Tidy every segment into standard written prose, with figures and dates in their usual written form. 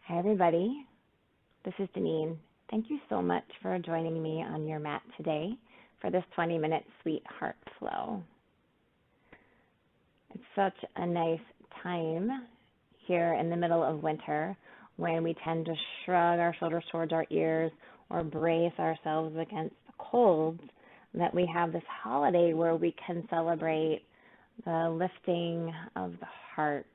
Hi, everybody. This is Deneen. Thank you so much for joining me on your mat today for this 20-minute Sweetheart Flow. It's such a nice time here in the middle of winter when we tend to shrug our shoulders towards our ears or brace ourselves against the colds, that we have this holiday where we can celebrate the lifting of the heart.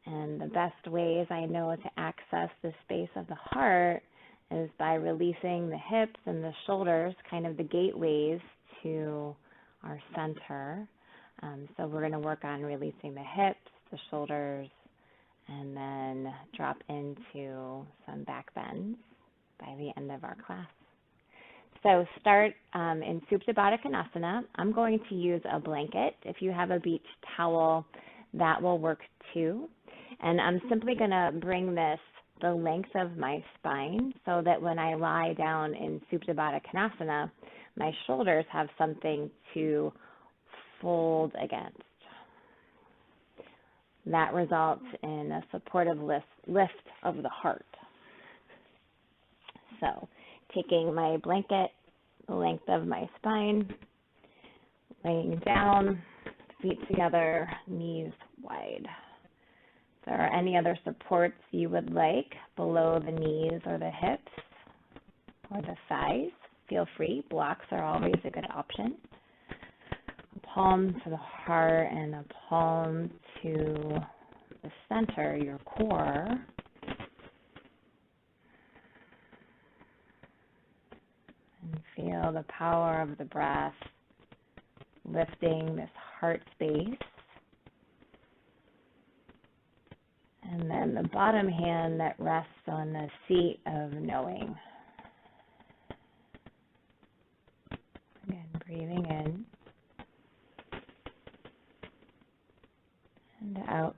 And the best ways I know to access the space of the heart is by releasing the hips and the shoulders, kind of the gateways to our center. So we're going to work on releasing the hips, the shoulders, and then drop into some back bends by the end of our class. So start in Supta Baddha Konasana. I'm going to use a blanket. If you have a beach towel, that will work too. And I'm simply going to bring this the length of my spine so that when I lie down in Supta Baddha Konasana, my shoulders have something to fold against. That results in a supportive lift of the heart. So taking my blanket, the length of my spine, laying down, feet together, knees wide. If there are any other supports you would like below the knees or the hips or the thighs, feel free. Blocks are always a good option. A palm to the heart and a palm to the center, your core. And feel the power of the breath lifting this heart space. And then the bottom hand that rests on the seat of knowing. Again, breathing in and out.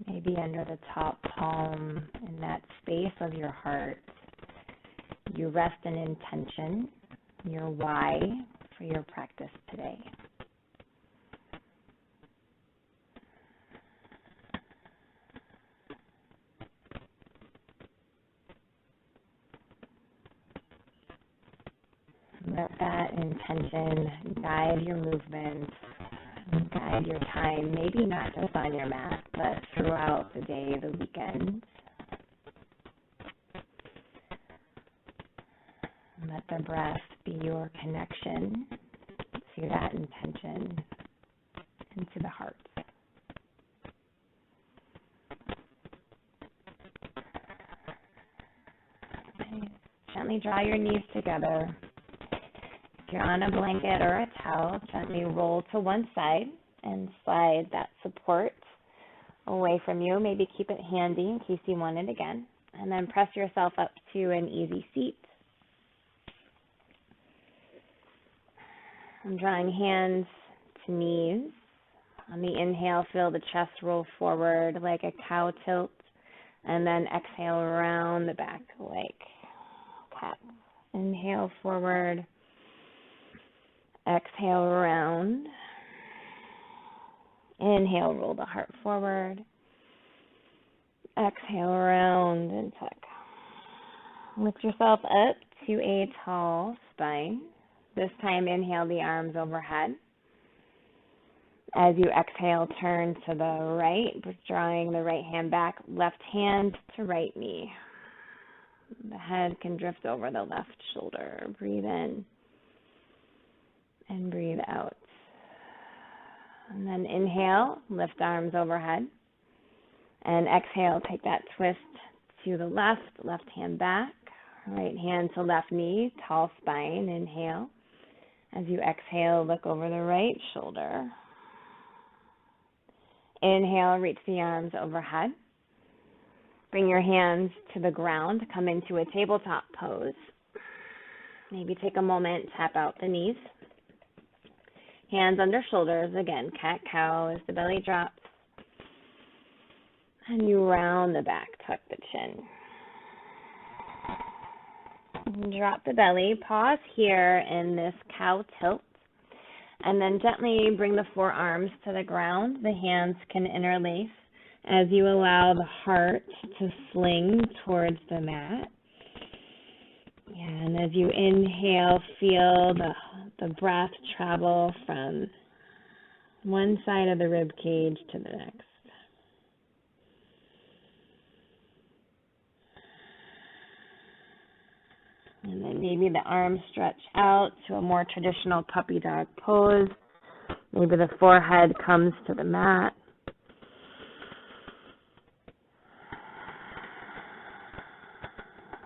Maybe under the top palm in that space of your heart, you rest an intention, your why for your practice today. Let that intention guide your movements, guide your time, maybe not just on your mat, but throughout the day, the weekend. Let the breath be your connection to that intention and to the heart. Okay. Gently draw your knees together. If you're on a blanket or a towel, gently roll to one side and slide that support away from you. Maybe keep it handy in case you want it again. And then press yourself up to an easy seat. I'm drawing hands to knees. On the inhale, feel the chest roll forward like a cow tilt. And then exhale around the back like cat. Inhale forward. Exhale around. Inhale, roll the heart forward. Exhale around and tuck. Lift yourself up to a tall spine. This time, inhale the arms overhead. As you exhale, turn to the right, drawing the right hand back, left hand to right knee. The head can drift over the left shoulder. Breathe in and breathe out. And then inhale, lift arms overhead. And exhale, take that twist to the left hand back, right hand to left knee, tall spine, inhale. As you exhale, look over the right shoulder. Inhale, reach the arms overhead. Bring your hands to the ground, come into a tabletop pose. Maybe take a moment, tap out the knees. Hands under shoulders. Again, cat-cow as the belly drops. And you round the back, tuck the chin. Drop the belly. Pause here in this cow tilt. And then gently bring the forearms to the ground. The hands can interlace as you allow the heart to sling towards the mat. And as you inhale, feel the breath travel from one side of the rib cage to the next. And then maybe the arms stretch out to a more traditional puppy dog pose. Maybe the forehead comes to the mat.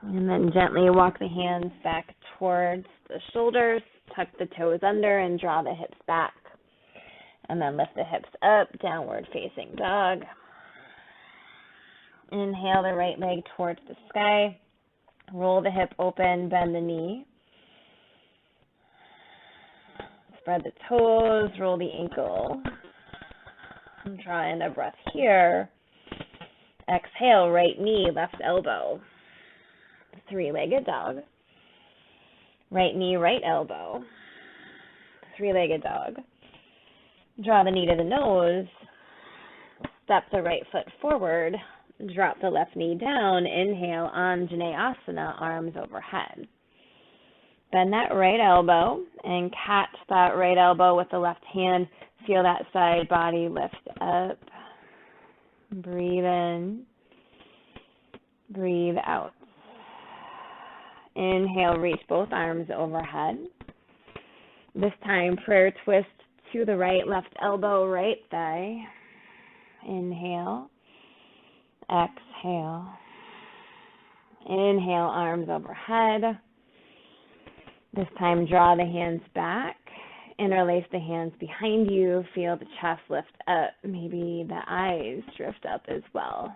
And then gently walk the hands back towards the shoulders. Tuck the toes under and draw the hips back. And then lift the hips up, downward facing dog. Inhale the right leg towards the sky. Roll the hip open, bend the knee. Spread the toes, roll the ankle. And draw in a breath here. Exhale, right knee, left elbow. Three-legged dog. Right knee, right elbow. Three-legged dog. Draw the knee to the nose. Step the right foot forward. Drop the left knee down. Inhale, Anjaneyasana, arms overhead. Bend that right elbow and catch that right elbow with the left hand. Feel that side body lift up. Breathe in. Breathe out. Inhale, reach both arms overhead. This time, prayer twist to the right, left elbow, right thigh. Inhale. Exhale. Inhale, arms overhead. This time, draw the hands back. Interlace the hands behind you. Feel the chest lift up. Maybe the eyes drift up as well.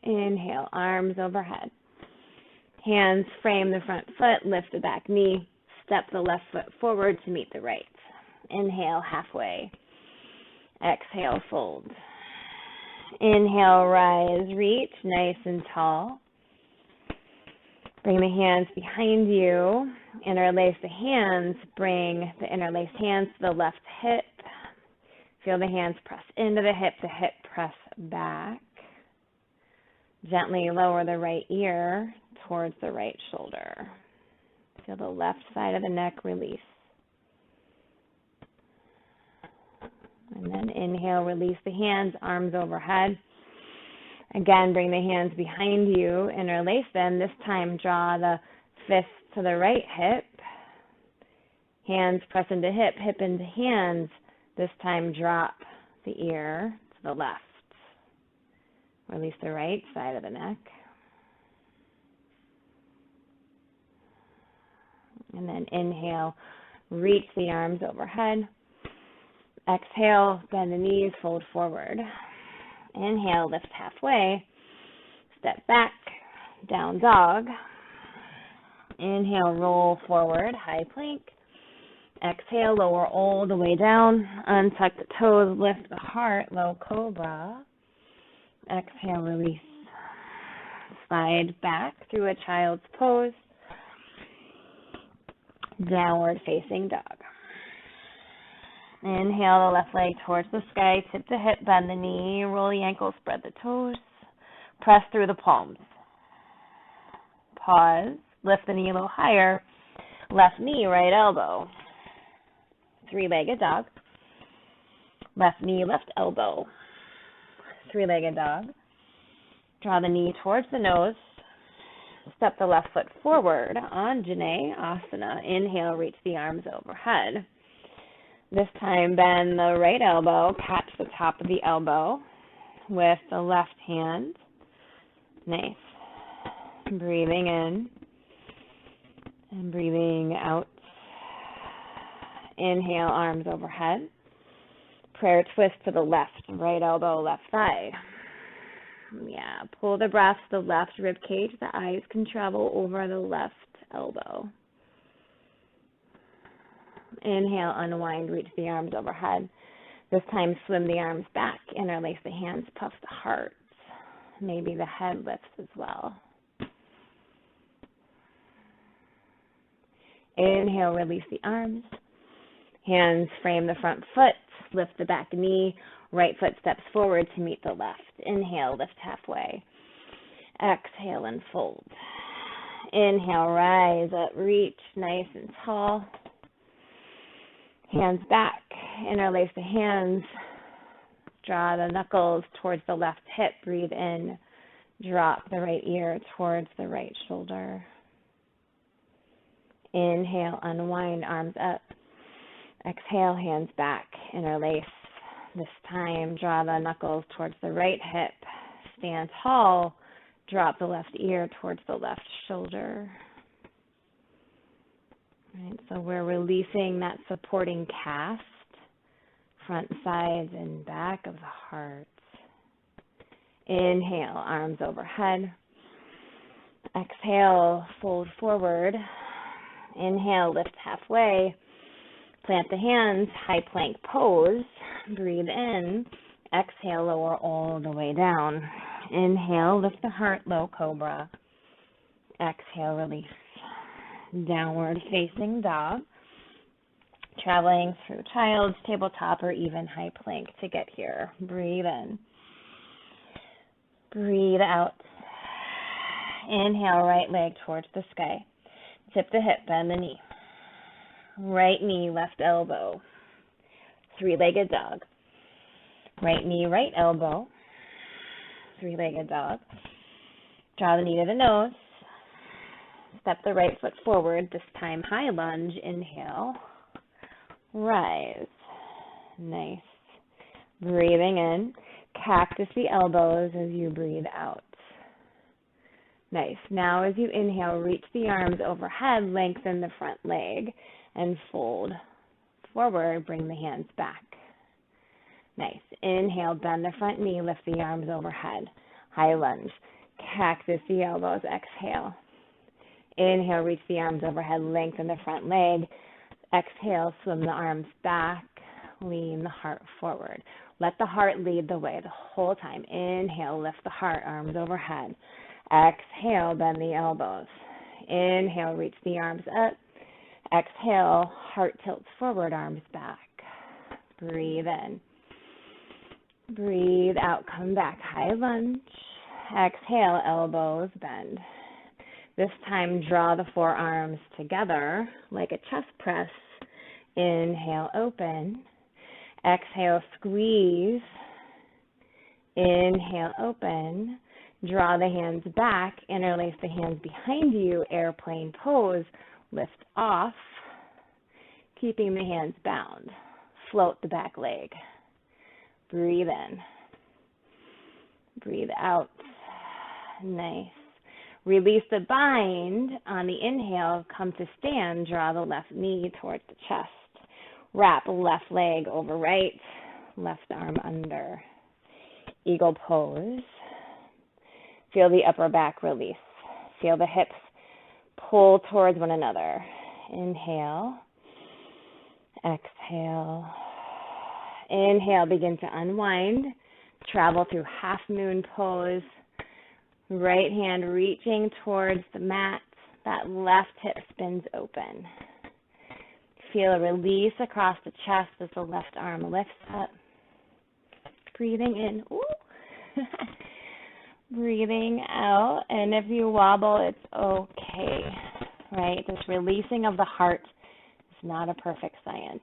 Inhale, arms overhead. Hands frame the front foot, lift the back knee. Step the left foot forward to meet the right. Inhale, halfway. Exhale, fold. Inhale, rise, reach, nice and tall. Bring the hands behind you. Interlace the hands. Bring the interlaced hands to the left hip. Feel the hands press into the hip press back. Gently lower the right ear towards the right shoulder. Feel the left side of the neck release. And then inhale, release the hands, arms overhead. Again, bring the hands behind you, interlace them. This time, draw the fist to the right hip. Hands press into hip, hip into hands. This time, drop the ear to the left. Release the right side of the neck. And then inhale, reach the arms overhead. Exhale, bend the knees, fold forward. Inhale, lift halfway. Step back, down dog. Inhale, roll forward, high plank. Exhale, lower all the way down. Untuck the toes, lift the heart, low cobra. Exhale, release. Slide back through a child's pose. Downward facing dog. Inhale the left leg towards the sky, tip the hip, bend the knee, roll the ankle, spread the toes. Press through the palms. Pause, lift the knee a little higher. Left knee, right elbow. Three-legged dog. Left knee, left elbow. Three-legged dog. Draw the knee towards the nose. Step the left foot forward, Anjaneyasana. Inhale, reach the arms overhead. This time, bend the right elbow, catch the top of the elbow with the left hand. Nice. Breathing in and breathing out. Inhale, arms overhead. Prayer twist to the left, right elbow, left thigh. Yeah, pull the breath to the left rib cage. The eyes can travel over the left elbow. Inhale, unwind, reach the arms overhead. This time, swim the arms back, interlace the hands, puff the heart. Maybe the head lifts as well. Inhale, release the arms. Hands frame the front foot, lift the back knee, right foot steps forward to meet the left. Inhale, lift halfway. Exhale and fold. Inhale, rise up, reach, nice and tall. Hands back, interlace the hands. Draw the knuckles towards the left hip, breathe in. Drop the right ear towards the right shoulder. Inhale, unwind, arms up. Exhale, hands back, interlace. This time, draw the knuckles towards the right hip. Stand tall. Drop the left ear towards the left shoulder. Right, so we're releasing that supporting cast, front, sides, and back of the heart. Inhale, arms overhead. Exhale, fold forward. Inhale, lift halfway. Plant the hands, high plank pose. Breathe in. Exhale, lower all the way down. Inhale, lift the heart, low cobra. Exhale, release. Downward facing dog. Traveling through child's tabletop or even high plank to get here. Breathe in. Breathe out. Inhale, right leg towards the sky. Tip the hip, bend the knee. Right knee, left elbow. Three-legged dog. Right knee, right elbow. Three-legged dog. Draw the knee to the nose. Step the right foot forward, this time high lunge. Inhale. Rise. Nice. Breathing in. Cactus the elbows as you breathe out. Nice. Now as you inhale, reach the arms overhead, lengthen the front leg, and fold forward. Bring the hands back. Nice. Inhale, bend the front knee, lift the arms overhead. High lunge. Cactus the elbows. Exhale. Inhale, reach the arms overhead, lengthen the front leg. Exhale, swim the arms back, lean the heart forward. Let the heart lead the way the whole time. Inhale, lift the heart, arms overhead. Exhale, bend the elbows. Inhale, reach the arms up. Exhale, heart tilts forward, arms back. Breathe in. Breathe out, come back, high lunge. Exhale, elbows bend. This time, draw the forearms together like a chest press. Inhale, open. Exhale, squeeze. Inhale, open. Draw the hands back. Interlace the hands behind you. Airplane pose. Lift off. Keeping the hands bound. Float the back leg. Breathe in. Breathe out. Nice. Release the bind. On the inhale, come to stand. Draw the left knee towards the chest. Wrap left leg over right, left arm under. Eagle pose. Feel the upper back release. Feel the hips pull towards one another. Inhale. Exhale. Inhale, begin to unwind. Travel through half moon pose. Right hand reaching towards the mat. That left hip spins open. Feel a release across the chest as the left arm lifts up. Breathing in. Ooh. Breathing out. And if you wobble, it's okay. Right? This releasing of the heart is not a perfect science.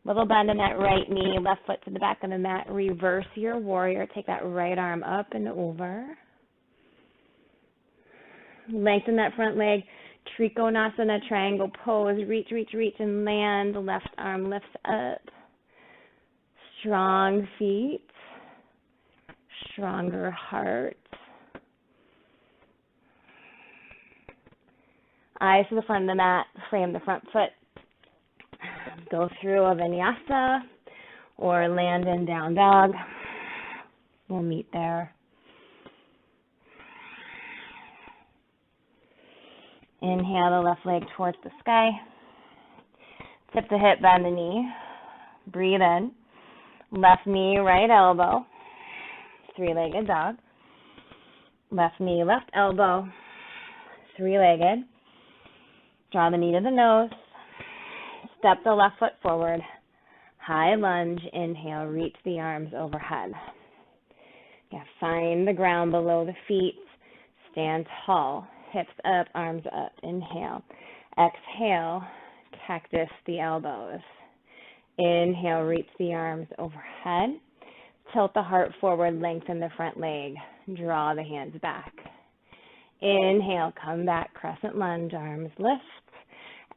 Little bend in that right knee, left foot to the back of the mat. Reverse your warrior. Take that right arm up and over. Lengthen that front leg. Trikonasana, triangle pose. Reach, reach, reach, and land. The left arm lifts up. Strong feet. Stronger heart. Eyes to the front of the mat. Frame the front foot. Go through a vinyasa or land in down dog. We'll meet there. Inhale the left leg towards the sky. Tip the hip, bend the knee. Breathe in. Left knee, right elbow. Three-legged dog. Left knee, left elbow. Three-legged. Draw the knee to the nose. Step the left foot forward. High lunge. Inhale, reach the arms overhead. Yeah, find the ground below the feet. Stand tall. Hips up, arms up. Inhale. Exhale, cactus the elbows. Inhale, reach the arms overhead. Tilt the heart forward, lengthen the front leg. Draw the hands back. Inhale, come back, crescent lunge, arms lift.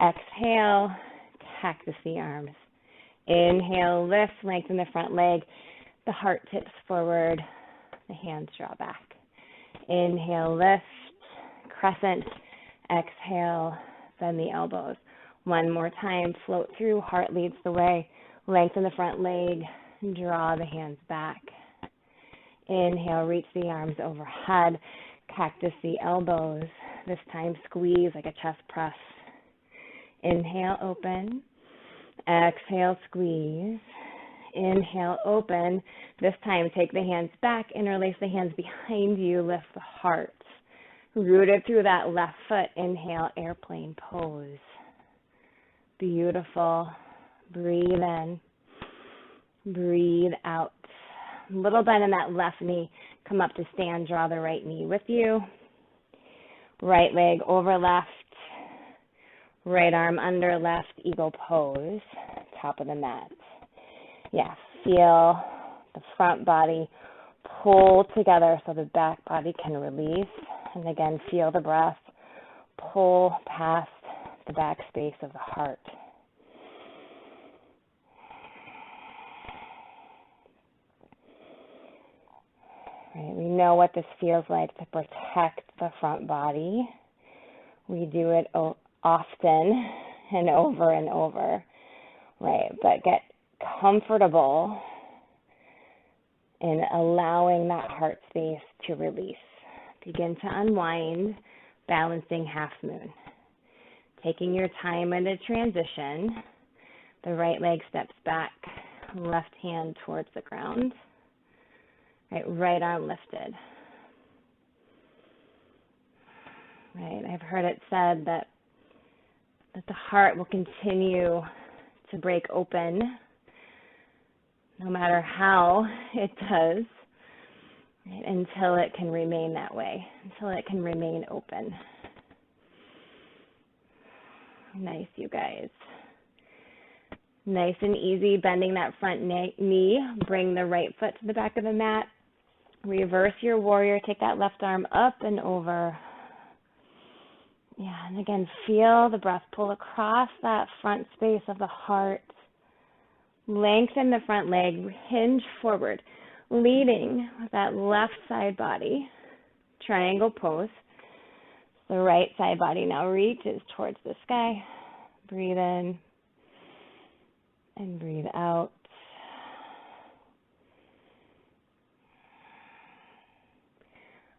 Exhale, cactus the arms. Inhale, lift, lengthen the front leg. The heart tips forward, the hands draw back. Inhale, lift, crescent. Exhale, bend the elbows. One more time, float through, heart leads the way. Lengthen the front leg, draw the hands back. Inhale, reach the arms overhead. Cactus the elbows. This time squeeze like a chest press. Inhale, open. Exhale, squeeze. Inhale, open. This time take the hands back, interlace the hands behind you, lift the heart. Rooted through that left foot. Inhale, airplane pose. Beautiful. Breathe in. Breathe out. Little bend in that left knee. Come up to stand. Draw the right knee with you. Right leg over left. Right arm under left. Eagle pose. Top of the mat. Yeah, feel the front body pull together so the back body can release. And again, feel the breath pull past the back space of the heart. Right, we know what this feels like to protect the front body. We do it often and over, right? But get comfortable in allowing that heart space to release. Begin to unwind, balancing half moon. Taking your time in the transition, the right leg steps back, left hand towards the ground, right arm lifted. Right, I've heard it said that the heart will continue to break open no matter how it does, right, until it can remain that way, until it can remain open. Nice, you guys. Nice and easy, bending that front knee. Bring the right foot to the back of the mat. Reverse your warrior. Take that left arm up and over. Yeah, and again, feel the breath pull across that front space of the heart. Lengthen the front leg, hinge forward, leading with that left side body. Triangle pose. The right side body now reaches towards the sky. Breathe in and breathe out.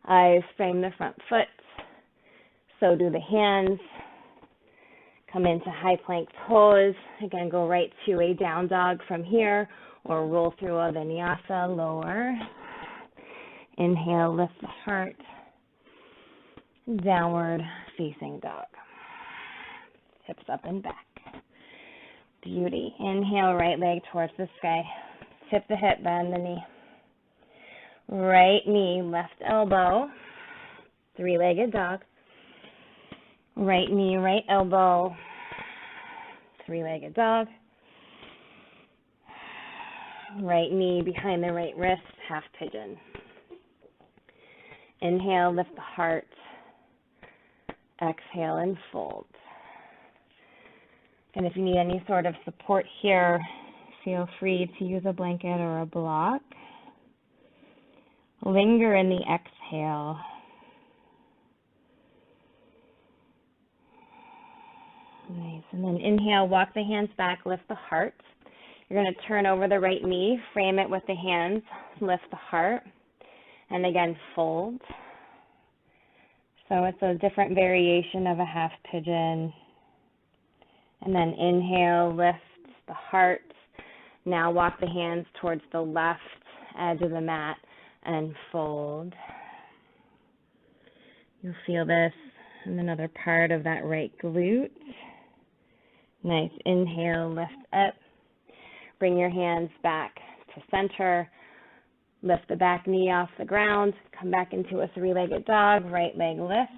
Eyes frame the front foot. So do the hands. Come into high plank pose. Again, go right to a down dog from here or roll through a vinyasa lower. Inhale, lift the heart. Downward facing dog. Hips up and back. Beauty. Inhale, right leg towards the sky. Tip the hip, bend the knee. Right knee, left elbow. Three-legged dog. Right knee, right elbow. Three-legged dog. Right knee behind the right wrist, half pigeon. Inhale, lift the heart. Exhale and fold. And if you need any sort of support here, feel free to use a blanket or a block. Linger in the exhale. Nice. And then inhale, walk the hands back, lift the heart. You're going to turn over the right knee, frame it with the hands, lift the heart, and again, fold. So it's a different variation of a half pigeon. And then inhale, lift the heart. Now walk the hands towards the left edge of the mat and fold. You'll feel this in another part of that right glute. Nice. Inhale, lift up. Bring your hands back to center. Lift the back knee off the ground. Come back into a three-legged dog. Right leg lifts.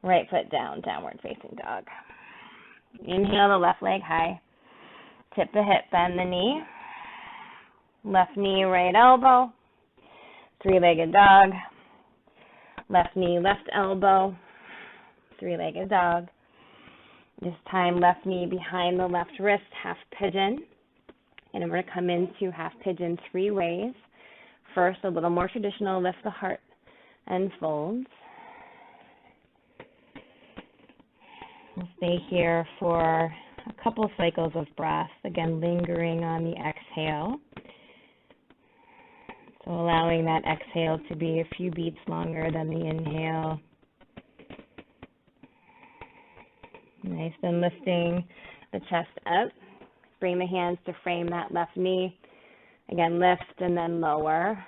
Right foot down, downward facing dog. Inhale the left leg high. Tip the hip, bend the knee. Left knee, right elbow. Three-legged dog. Left knee, left elbow. Three-legged dog. This time, left knee behind the left wrist, half pigeon. And we're going to come into half pigeon three ways. First, a little more traditional, lift the heart and fold. We'll stay here for a couple cycles of breath, again lingering on the exhale. So allowing that exhale to be a few beats longer than the inhale. Nice, then lifting the chest up. Bring the hands to frame that left knee. Again, lift and then lower.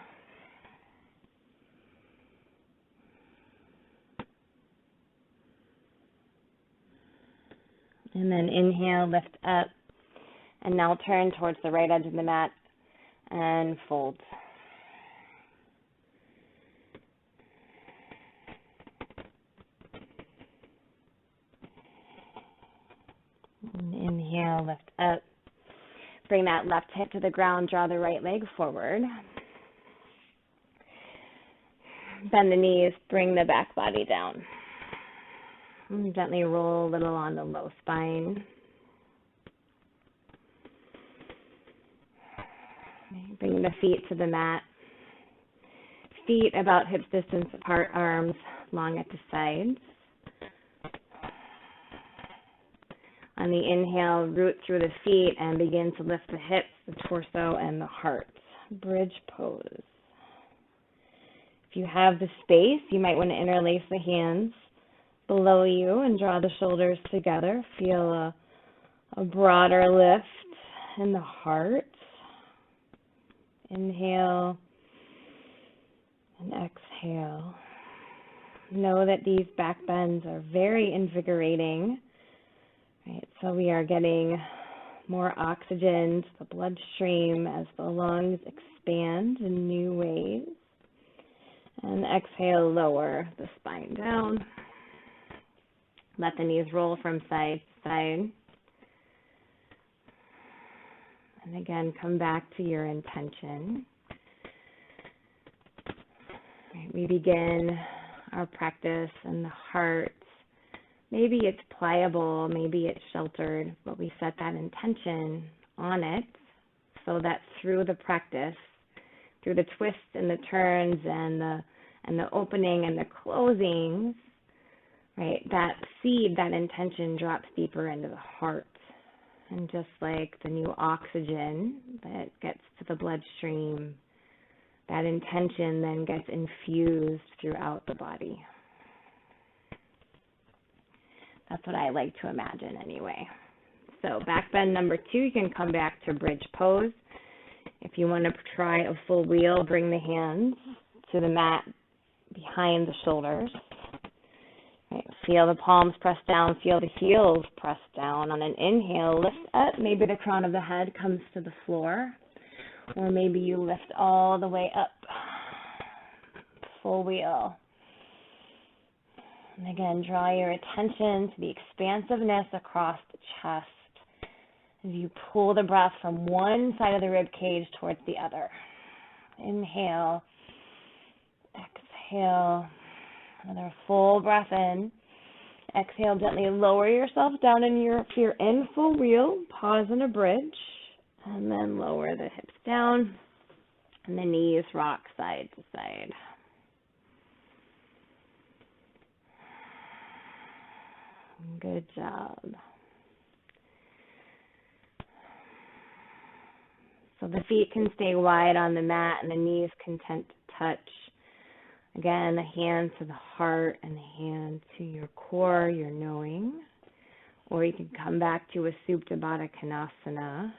And then inhale, lift up. And now turn towards the right edge of the mat and fold. And inhale, lift up. Bring that left hip to the ground, draw the right leg forward. Bend the knees, bring the back body down. And gently roll a little on the low spine. Bring the feet to the mat. Feet about hips distance apart, arms long at the sides. On the inhale, root through the feet and begin to lift the hips, the torso, and the heart. Bridge pose. If you have the space, you might want to interlace the hands below you and draw the shoulders together. Feel a broader lift in the heart. Inhale and exhale. Know that these back bends are very invigorating. Right, so we are getting more oxygen to the bloodstream as the lungs expand in new ways. And exhale, lower the spine down. Let the knees roll from side to side. And again, come back to your intention. Right, we begin our practice in the heart. Maybe it's pliable, maybe it's sheltered, but we set that intention on it so that through the practice, through the twists and the turns and the opening and the closings, right, that seed, that intention drops deeper into the heart. And just like the new oxygen that gets to the bloodstream, that intention then gets infused throughout the body. That's what I like to imagine anyway. So back bend number 2, you can come back to bridge pose. If you want to try a full wheel, bring the hands to the mat behind the shoulders. Right, feel the palms press down, feel the heels press down. On an inhale, lift up. Maybe the crown of the head comes to the floor, or maybe you lift all the way up. Full wheel. And again, draw your attention to the expansiveness across the chest as you pull the breath from one side of the rib cage towards the other. Inhale, exhale, another full breath in. Exhale, gently lower yourself down if you're in full wheel, pause in a bridge, and then lower the hips down, and the knees rock side to side. Good job. So the feet can stay wide on the mat and the knees can tend to touch Again, the hand to the heart and the hand to your core, your knowing. Or you can come back to a Supta Baddha Konasana.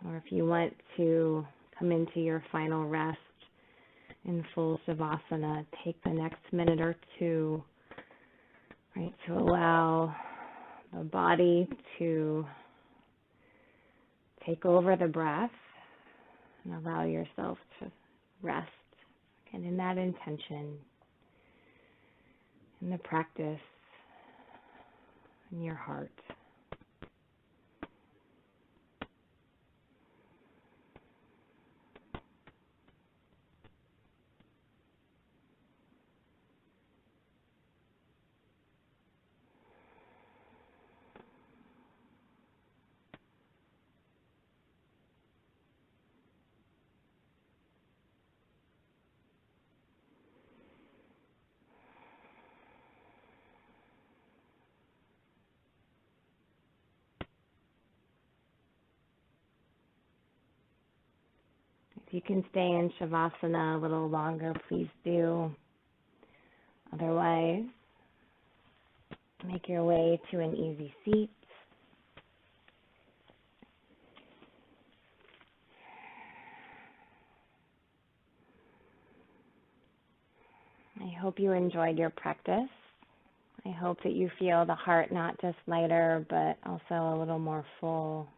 Or if you want to come into your final rest in full Shavasana, take the next minute or two, right, to allow the body to take over the breath and allow yourself to rest. And in that intention, in the practice, in your heart. If you can stay in Shavasana a little longer, please do. Otherwise, make your way to an easy seat. I hope you enjoyed your practice. I hope that you feel the heart not just lighter, but also a little more full.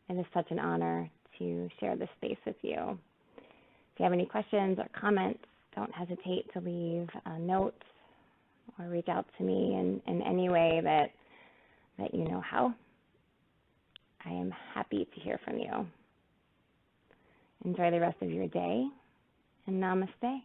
It is such an honor to share this space with you. If you have any questions or comments, don't hesitate to leave a note or reach out to me in any way that you know how. I am happy to hear from you. Enjoy the rest of your day, and namaste.